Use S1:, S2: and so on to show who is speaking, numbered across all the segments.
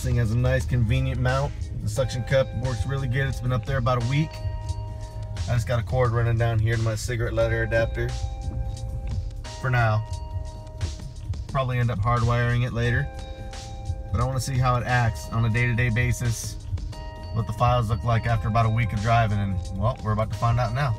S1: This thing has a nice convenient mount. The suction cup works really good. It's been up there about a week. I just got a cord running down here to my cigarette lighter adapter for now. Probably end up hardwiring it later, but I want to see how it acts on a day-to-day basis, what the files look like after about a week of driving, and well, we're about to find out now.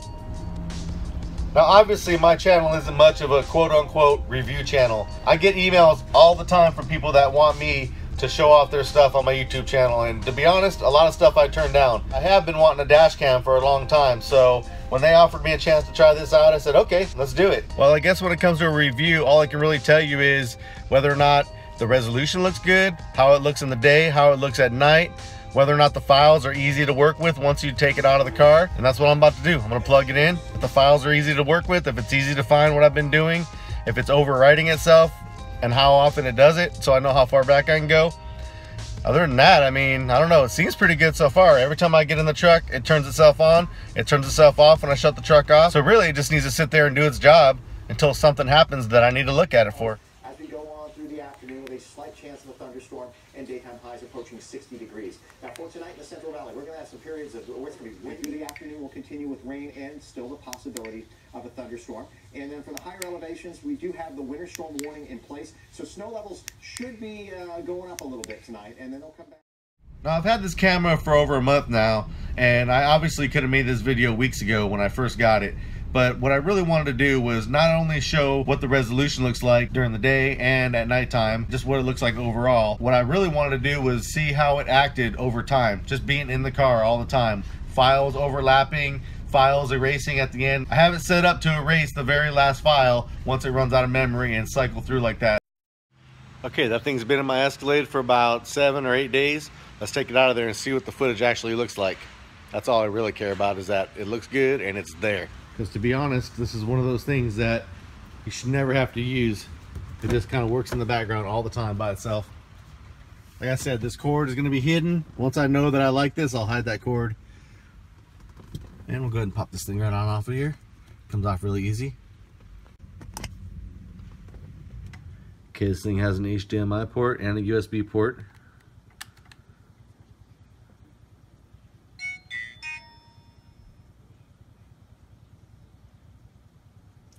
S1: Now obviously my channel isn't much of a quote-unquote review channel. I get emails all the time from people that want me to show off their stuff on my YouTube channel, and to be honest, a lot of stuff I turn down. I have been wanting a dash cam for a long time, so when they offered me a chance to try this out, I said, okay, let's do it. Well, I guess when it comes to a review, all I can really tell you is whether or not the resolution looks good, how it looks in the day, how it looks at night, whether or not the files are easy to work with once you take it out of the car. And that's what I'm about to do. I'm gonna plug it in. If the files are easy to work with, if it's easy to find what I've been doing, if it's overwriting itself, and how often it does it, so I know how far back I can go. Other than that, I mean, I don't know, it seems pretty good so far. Every time I get in the truck, it turns itself on, it turns itself off when I shut the truck off. So really, it just needs to sit there and do its job until something happens that I need to look at it for.
S2: As we go on through the afternoon with a slight chance of a thunderstorm and daytime highs approaching 60 degrees. Now for tonight in the Central Valley, we're going to have some periods of where it's going to be windy through the afternoon. Will continue with rain and still the possibility of a thunderstorm. And then for the higher elevations, we do have the winter storm warning in place. So snow levels should be going up a little bit tonight, and then they'll come back.
S1: Now I've had this camera for over a month now, and I obviously could have made this video weeks ago when I first got it. But what I really wanted to do was not only show what the resolution looks like during the day and at nighttime, just what it looks like overall. What I really wanted to do was see how it acted over time, just being in the car all the time. Files overlapping, files erasing at the end. I have it set up to erase the very last file once it runs out of memory and cycle through like that. Okay, that thing's been in my Escalade for about 7 or 8 days. Let's take it out of there and see what the footage actually looks like. That's all I really care about, is that it looks good and it's there. Because to be honest, this is one of those things that you should never have to use. It just kind of works in the background all the time by itself. Like I said, this cord is going to be hidden. Once I know that I like this, I'll hide that cord. And we'll go ahead and pop this thing right on off of here. Comes off really easy. Okay, this thing has an HDMI port and a USB port.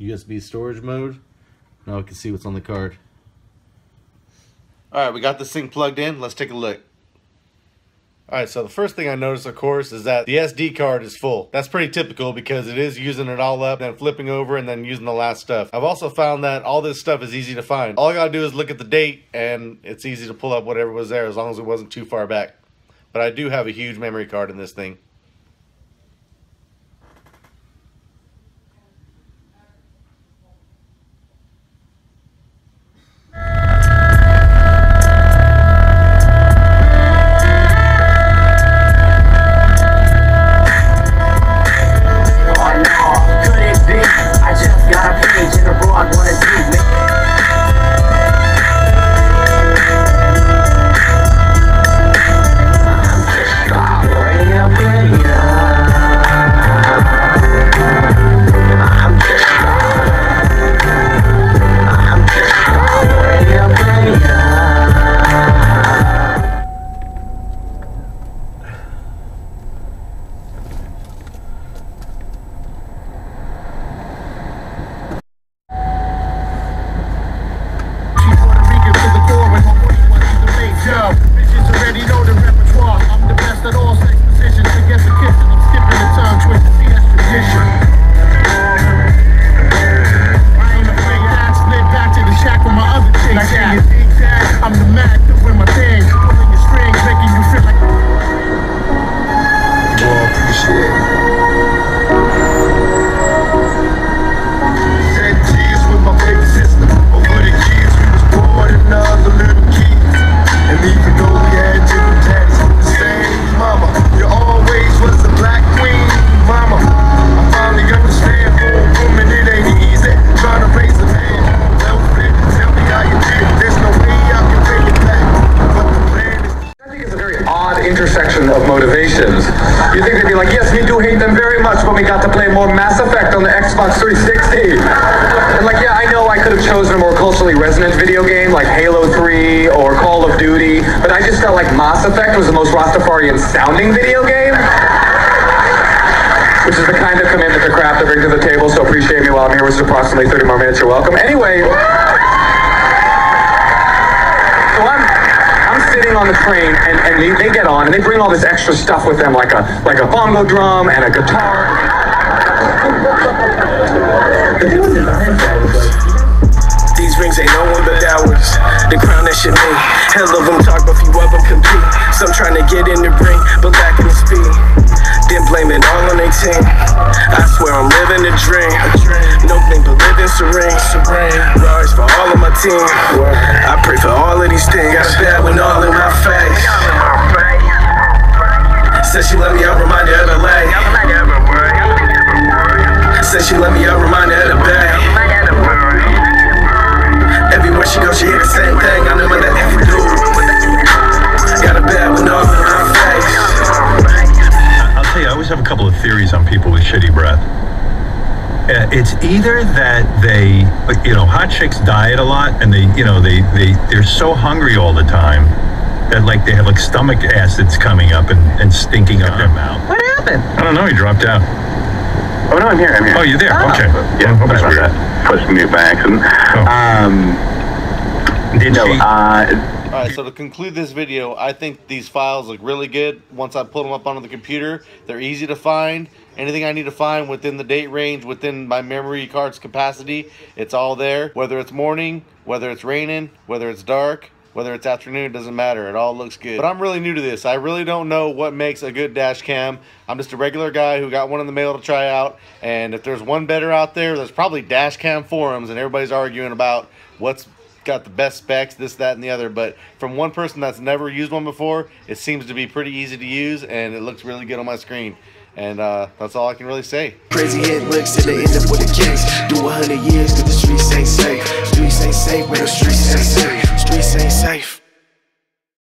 S1: USB storage mode. Now we can see what's on the card. Alright, we got this thing plugged in. Let's take a look. Alright, so the first thing I noticed, of course, is that the SD card is full. That's pretty typical because it is using it all up, then flipping over, and then using the last stuff. I've also found that all this stuff is easy to find. All I gotta do is look at the date, and it's easy to pull up whatever was there as long as it wasn't too far back. But I do have a huge memory card in this thing.
S3: Intersection of motivations. You think they'd be like, yes, we do hate them very much, but we got to play more Mass Effect on the Xbox 360. And like, yeah, I know I could have chosen a more culturally resonant video game like Halo 3 or Call of Duty, but I just felt like Mass Effect was the most Rastafarian sounding video game. Which is the kind of commitment to craft I bring to the table, so appreciate me while I'm here, which is approximately 30 more minutes. You're welcome. Anyway, so I'm sitting on the train, and they get on, and they bring all this extra stuff with them, like a bongo drum and a guitar.
S4: These rings ain't no one but ours. The crown that should me. Hell of them talk, but few of them compete. Some trying to get in the ring, but lacking the speed. Then blame it all on their team. I swear I'm living a dream. No blame but living serene. Rise for all of my team. I pray for all of these things. Got a bad one all in my face. Said she let me out, reminder of LA. Said she let me out, reminder of the Bay. Everywhere she goes, she hear the same thing. I know what that ever do. Got a bad one all in my face.
S5: I'll tell you, I always have a couple of theories on people with shitty breath. It's either that they, hot chicks diet a lot, and they're so hungry all the time that like they have like stomach acids coming up and stinking up their mouth.
S6: What happened?
S5: I don't know. He dropped out.
S3: Oh no, I'm here.
S5: Oh, you're there.
S6: Oh.
S5: Okay.
S3: Yeah,
S5: That was
S3: sorry
S5: weird.
S3: about that. Pushing me back.
S5: Did she?
S1: Alright, so to conclude this video, I think these files look really good. Once I put them up onto the computer, they're easy to find. Anything I need to find within the date range, within my memory card's capacity, it's all there. Whether it's morning, whether it's raining, whether it's dark, whether it's afternoon, it doesn't matter. It all looks good. But I'm really new to this. I really don't know what makes a good dash cam. I'm just a regular guy who got one in the mail to try out. And if there's one better out there, there's probably dash cam forums and everybody's arguing about what's got the best specs, this, that, and the other. But from one person that's never used one before, it seems to be pretty easy to use and it looks really good on my screen. And that's all I can really say.
S4: Crazy hit looks till they end up with a case. Do 100 years, cause the streets ain't safe. Streets ain't safe, man.